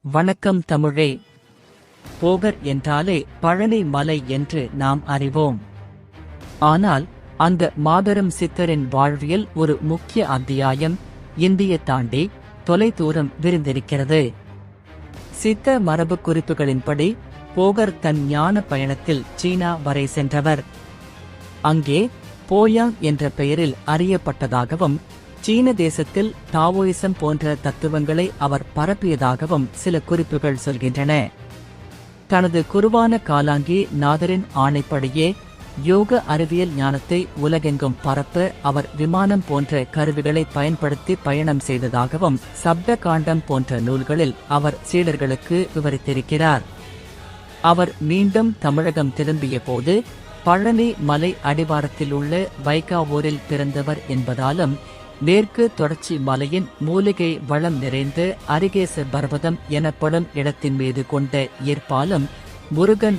வணக்கம் தமிழே. போகர் என்றாலே பழனி மலை என்று நாம் அறிவோம். ஆனால் அந்த மாபெரும் சித்தரின் வாழ்வியல் ஒரு முக்கிய அத்தியாயம் இந்திய தாண்டி தொலைதூரம் விரிந்திருக்கிறது. சித்த மரபு குறிப்புகளின்படி போகர் தன் ஞான பயணத்தில் சீனா வரை சென்றவர். அங்கே போயாங் என்ற பெயரில் அறியப்பட்டதாகவும் சீன தேசத்தில் டாவோயிசம் போன்ற தத்துவங்களை அவர் பரப்பியதாகவும் சில குறிப்புகள் சொல்கின்றன. தனது குருவான காலாங்கி நாதரின் ஆணைப்படியே யோக அறிவியல் ஞானத்தை உலகெங்கும் பரப்ப அவர் விமானம் போன்ற கருவிகளை பயன்படுத்தி பயணம் செய்ததாகவும் சப்த காண்டம் போன்ற நூல்களில் அவர் சீடர்களுக்கு விவரித்திருக்கிறார். அவர் மீண்டும் தமிழகம் திரும்பிய போது பழனி மலை அடிவாரத்தில் உள்ள வைகாவூரில் பிறந்தவர் என்பதாலும் மேற்கு தொடர்ச்சி மலையின் மூலிகை வளம் நிறைந்த அரிகேச பர்வதம் எனப்படும் இடத்தின் மீது கொண்ட ஈர்ப்பாலும் முருகன்